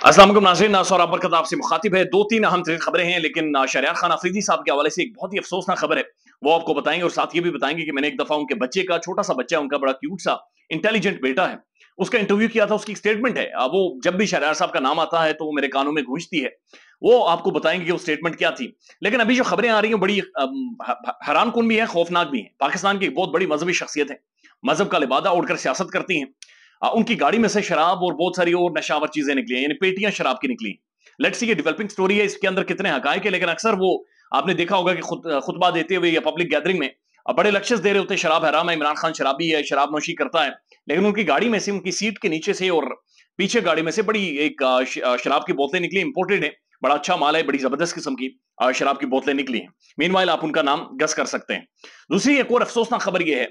अस्सलाम वालेकुम नाज़रीन, और आप बरकत आपसे मुखातिब है। दो तीन अहम तरीन खबरें हैं, लेकिन शहरयार खान अफरीदी साहब के हवाले से एक बहुत ही अफसोसनाक खबर है, वो आपको बताएंगे। और साथ ये भी बताएंगे कि मैंने एक दफा उनके बच्चे का, छोटा सा बच्चा है उनका, बड़ा क्यूट सा इंटेलिजेंट बेटा है, उसका इंटरव्यू किया था। उसकी स्टेटमेंट है, वो जब भी शहरयार साहब का नाम आता है तो वो मेरे कानों में गूंजती है। वो आपको बताएंगे कि वो स्टेटमेंट क्या थी। लेकिन अभी जो खबरें आ रही हैं बड़ी हैरान कुन भी है, खौफनाक भी है। पाकिस्तान की एक बहुत बड़ी मजहबी शख्सियत है, मजहब का लिबादा ओढ़कर सियासत करती हैं। उनकी गाड़ी में से शराब और बहुत सारी और नशावर चीजें निकली हैं, यानी पेटियां शराब की निकली। लेट्स सी, ये डेवलपिंग स्टोरी है, इसके अंदर कितने हकायक है। लेकिन अक्सर वो आपने देखा होगा कि खुतबा देते हुए या पब्लिक गैदरिंग में बड़े लक्ष्य दे रहे होते हैं, शराब हराम है, इमरान खान शराबी है, शराब नोशी करता है। लेकिन उनकी गाड़ी में से, उनकी सीट के नीचे से और पीछे गाड़ी में से बड़ी एक शराब की बोतलें निकली, इंपोर्टेड है, बड़ा अच्छा माल है, बड़ी जबरदस्त किस्म की शराब की बोतलें निकली हैं। मीनवाइल आप उनका नाम गस कर सकते हैं। दूसरी एक और अफसोसनाक खबर यह है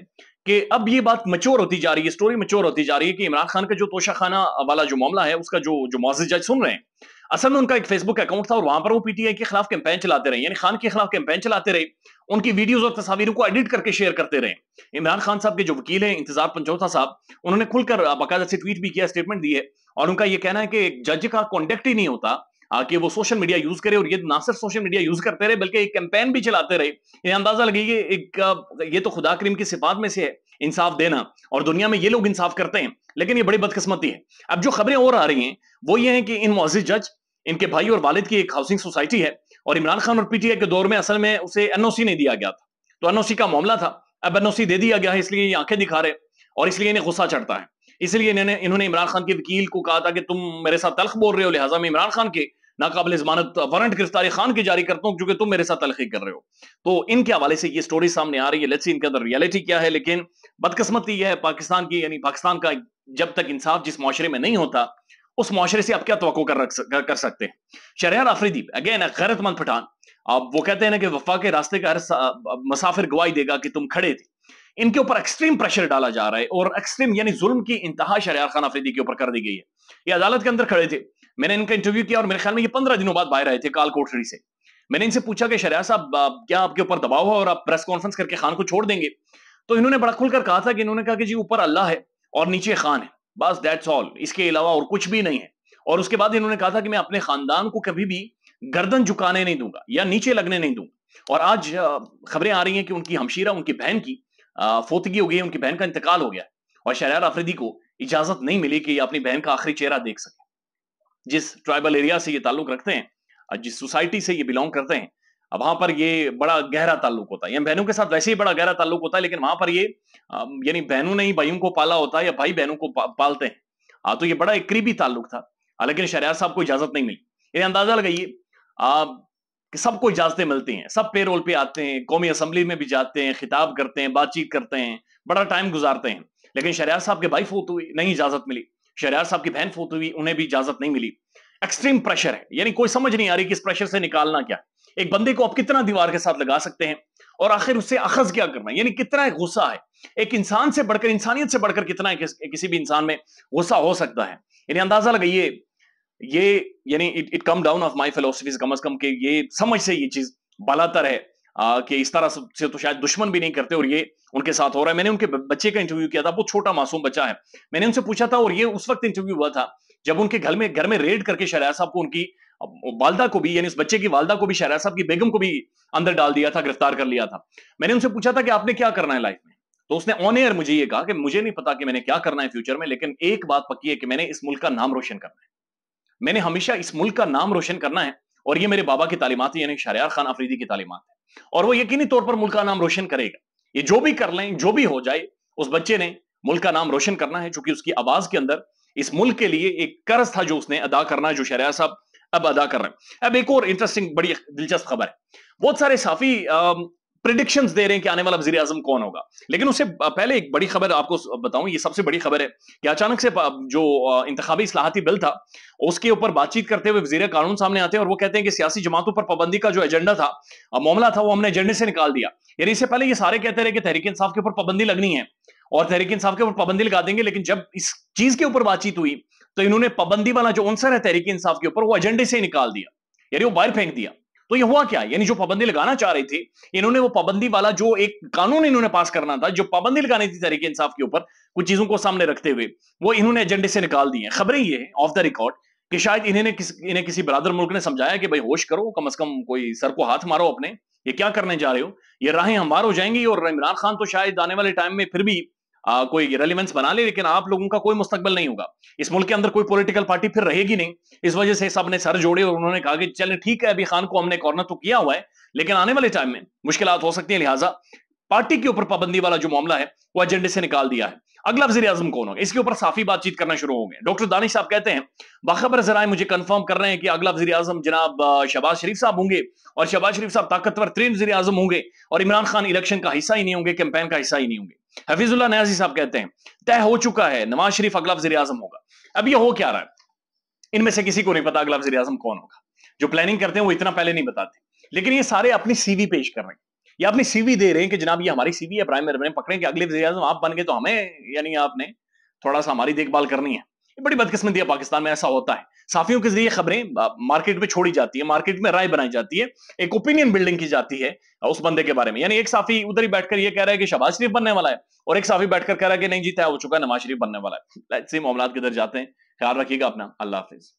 कि अब ये बात मैच्योर होती जा रही है, स्टोरी मैच्योर होती जा रही है कि इमरान खान का जो तोशाखाना वाला जो मामला है, उसका जो मुअज़्ज़िज़ जज सुन रहे हैं, असल में उनका एक फेसबुक अकाउंट था और वहां पर वो पीटीआई के खिलाफ कैंपेन चलाते रहे, यानी खान के खिलाफ कैंपेन चलाते रहे, उनकी वीडियोस और तस्वीरों को एडिट करके शेयर करते रहे। इमरान खान साहब के जो वकील हैं इंतजार पंचौथा साहब, उन्होंने खुलकर बाकायदा से ट्वीट भी किया, स्टेटमेंट दी है। और उनका यह कहना है कि एक जज का कॉन्टेक्ट ही नहीं होता कि वो सोशल मीडिया यूज करे, और ये ना सिर्फ सोशल मीडिया यूज करते रहे बल्कि एक कैंपेन भी चलाते रहे। ये अंदाजा लगाइए, ये तो खुदा करीम की सिफात में से है इंसाफ देना, और दुनिया में ये लोग इंसाफ करते हैं, लेकिन ये बड़ी बदकिस्मती है। अब जो खबरें और आ रही हैं वो ये हैं कि इन मुअज़्ज़िज़ जज, इनके भाई और वालिद की एक हाउसिंग सोसाइटी है, और इमरान खान और पीटीआई के दौर में असल में उसे एनओसी नहीं दिया गया था, तो एनओसी का मामला था। अब एनओसी दे दिया गया है, इसलिए ये आंखें दिखा रहे और इसलिए इन्हें गुस्सा चढ़ता है। इसलिए इन्होंने इमरान खान के वकील को कहा था कि तुम मेरे साथ तल्ख बोल रहे हो, लिहाजा मैं इमरान खान के नाकाबिल जमानत वारंट गिरफ्तारी खान की जारी करता हूं, क्योंकि तुम मेरे साथ तलखी कर रहे हो। तो इनके हवाले से ये स्टोरी सामने आ रही है। लेट्स सी इनके अंदर रियलिटी क्या है। लेकिन बदकिस्मती यह है पाकिस्तान की, यानी पाकिस्तान का, जब तक इंसाफ जिस मुआशरे में नहीं होता, उस मुआशरे से आप क्या तवक्को कर सकते हैं। शहरयार अफरीदी अगेन गैरतमंद पठान, अब वो कहते हैं ना कि वफा के रास्ते का हर मुसाफिर गवाही देगा कि तुम खड़े थे। इनके ऊपर एक्सट्रीम प्रेशर डाला जा रहा है, और एक्सट्रीम यानी जुल्म की इंतहा शहरयार खान अफरीदी के ऊपर कर दी गई है। ये अदालत के अंदर खड़े थे, मैंने इनका इंटरव्यू किया, और मेरे ख्याल में ये 15 दिनों बाद बाहर आए थे काल कोठरी से। मैंने इनसे पूछा कि शहरयार साहब, क्या आपके ऊपर दबाव है और आप प्रेस कॉन्फ्रेंस करके खान को छोड़ देंगे? तो इन्होंने बड़ा खुलकर कहा था कि इन्होंने कहा कि जी ऊपर अल्लाह है और नीचे खान है, बस दैट्स ऑल, इसके अलावा और कुछ भी नहीं है। और उसके बाद इन्होंने कहा था कि मैं अपने खानदान को कभी भी गर्दन झुकाने नहीं दूंगा या नीचे लगने नहीं दूंगा। और आज खबरें आ रही हैं कि उनकी हमशीरा, उनकी बहन की फोतगी हो गई है, उनकी बहन का इंतकाल हो गया, और शहरयार अफरीदी को इजाजत नहीं मिली कि अपनी बहन का आखिरी चेहरा देख सके। जिस ट्राइबल एरिया से ये ताल्लुक रखते हैं, जिस सोसाइटी से ये बिलोंग करते हैं, अब वहां पर ये बड़ा गहरा ताल्लुक होता है। बहनों के साथ वैसे ही बड़ा गहरा ताल्लुक होता है, लेकिन वहां पर ये यानी बहनों ने ही भाइयों को पाला होता है, या भाई बहनों को पालते हैं। तो ये बड़ा एक करीबी ताल्लुक था। लेकिन शहरयार साहब को इजाजत नहीं मिली। ये अंदाजा लगाइए कि सबको इजाजतें मिलती हैं, सब पेरोल पे आते हैं, कौमी असम्बली में भी जाते हैं, खिताब करते हैं, बातचीत करते हैं, बड़ा टाइम गुजारते हैं। लेकिन शहरयार साहब के भाई फोत हुई, नहीं इजाजत मिली। शहरयार साहब की बहन फोत हुई, उन्हें भी इजाजत नहीं मिली। एक्सट्रीम प्रेशर है, यानी कोई समझ नहीं आ रही कि इस प्रेशर से निकालना क्या। एक बंदे को आप कितना दीवार के साथ लगा सकते हैं, और आखिर उससे अखज क्या करना है, यानी कितना गुस्सा है। एक इंसान से बढ़कर, इंसानियत से बढ़कर कितना है किसी भी इंसान में गुस्सा हो सकता है। यानी अंदाजा लगाइए, ये यानी it come down of my philosophies, कम से कम के ये समझ से ये चीज बलातर है कि इस तरह से तो शायद दुश्मन भी नहीं करते, और ये उनके साथ हो रहा है। मैंने उनके बच्चे का इंटरव्यू किया था, बहुत छोटा मासूम बच्चा है। मैंने उनसे पूछा था, और ये उस वक्त इंटरव्यू हुआ था जब उनके घर में रेड करके शहरयार साहब को, उनकी वालदा को भी, यानी उस बच्चे की वालदा को भी, शहरयार साहब की बेगम को भी अंदर डाल दिया था, गिरफ्तार कर लिया था। मैंने उनसे पूछा था कि आपने क्या करना है लाइफ में, तो उसने ऑन एयर मुझे ये कहा कि मुझे नहीं पता कि मैंने क्या करना है फ्यूचर में, लेकिन एक बात पक्की है कि मैंने इस मुल्क का नाम रोशन करना है। मैंने हमेशा इस मुल्क का नाम रोशन करना है, और ये मेरे बाबा की तालीमात है, यानी शहरयार खान अफरीदी की तालीमात है, और वो यकीनी तौर पर मुल्क का नाम रोशन करेगा। ये जो भी कर लें, जो भी हो जाए, उस बच्चे ने मुल्क का नाम रोशन करना है, क्योंकि उसकी आवाज के अंदर इस मुल्क के लिए एक कर्ज था जो उसने अदा करना है, जो शहरयार साहब अब अदा कर रहे हैं। अब एक और इंटरेस्टिंग, बड़ी दिलचस्प खबर है। बहुत सारे साफी प्रिडिक्शंस दे रहे हैं कि आने वाला वजीर आजम कौन होगा, लेकिन उससे पहले एक बड़ी खबर आपको बताऊं, ये सबसे बड़ी खबर है कि अचानक से जो इंतखाबी इस्लाहाती बिल था, उसके ऊपर बातचीत करते हुए वजीर कानून सामने आते हैं, और वो कहते हैं कि सियासी जमातों पर पाबंदी का जो एजेंडा था, मामला था, वो हमने एजेंडे से निकाल दिया। यानी इससे पहले ये सारे कहते रहे कि तहरीक इंसाफ के ऊपर पाबंदी लगनी है, और तहरीक इंसाफ के ऊपर पाबंदी लगा देंगे, लेकिन जब इस चीज के ऊपर बातचीत हुई तो इन्होंने पाबंदी वाला जो आंसर है तहरीक इंसाफ के ऊपर, वो एजेंडे से निकाल दिया, यानी वो बाहर फेंक दिया। तो ये हुआ क्या, यानी जो पाबंदी लगाना चाह रहे थे, इन्होंने वो पाबंदी वाला जो एक कानून इन्होंने पास करना था, जो पाबंदी लगानी थी तहरीक इंसाफ के ऊपर कुछ चीजों को सामने रखते हुए, वो इन्होंने एजेंडे से निकाल दी है। खबरें ये है ऑफ द रिकॉर्ड کہ شاید انہیں کسی برادر ملک نے سمجھایا کہ بھائی ہوش کرو، کم از کم کوئی سر کو ہاتھ مارو اپنے، یہ کیا کرنے جا رہے ہو، یہ راہیں ہموار ہو جائیں گی، اور عمران خان تو شاید آنے والے ٹائم میں پھر بھی کوئی ریلیونس بنا لے، لیکن آپ لوگوں کا کوئی مستقبل نہیں ہوگا، اس ملک کے اندر کوئی پولیٹیکل پارٹی پھر رہے گی نہیں۔ اس وجہ سے سب نے سر جوڑے اور انہوں نے کہا کہ چلیں ٹھیک ہے، ابھی خان کو ہم نے کارنر تو کیا ہوا ہے، لیکن آنے والے ٹائم میں مشکلات ہو سکتی ہیں، لہٰذا پارٹی کے اوپر پابندی والا جو معاملہ ہے وہ ایجنڈے سے نکال دیا ہے۔ اگلا وزیر اعظم کون ہوگا، اس کے اوپر صافی بات چیت کرنا شروع ہو گئے۔ ڈاکٹر دانش صاحب کہتے ہیں باخبر ذرائع مجھے کنفرم کر رہے ہیں کہ اگلا وزیر اعظم جناب شہباز شریف صاحب ہوں گے، اور شہباز شریف صاحب طاقتور ترین وزیر اعظم ہوں گے، اور عمران خان الیکشن کا حصہ ہی نہیں ہوں گے، کیمپین کا حصہ ہی نہیں ہوں گے۔ حفیظ اللہ نیازی صاحب کہتے ہیں طے ہو چکا ہے، نواز شریف اگلا وزیر اعظم ہوگا۔ اب یہ ہو کیا رہا ہے، ان میں سے کسی کو نہیں پتا اگلا وزیر اعظم کون ہوگا، جو پلاننگ کرتے ہیں وہ اتنا پہلے نہیں بتاتے، لیکن یہ سارے اپنی سی وی پیش کر رہے ہیں، یہ اپنی سی وی دے رہے ہیں کہ جناب یہ ہماری سی وی ہے، پرائم منسٹر پکڑیں کہ اگلے وزیر اعظم آپ بن گئے تو ہمیں، یعنی آپ نے تھوڑا سا ہماری دیکھ بھال کرنی ہے۔ یہ بڑی بدقسمتی ہے، پاکستان میں ایسا ہوتا ہے، صحافیوں کے ذریعے خبریں مارکیٹ میں چھوڑی جاتی ہے، مارکیٹ میں رائے بنائی جاتی ہے، ایک اوپینین بلڈنگ کی جاتی ہے اس بندے کے بارے میں، یعنی ایک صحافی ادھر ہی بیٹھ کر یہ کہہ رہا ہے کہ شہباز شریف بننے والا ہے، اور ایک صحافی بیٹھ کر کہہ رہا ہے کہ نہیں جی طے ہو چکا ہے نواز شریف بننے والا ہے۔ ایسے معاملات کدھر جاتے ہیں، خیال رکھیے گا اپنا، اللہ حافظ۔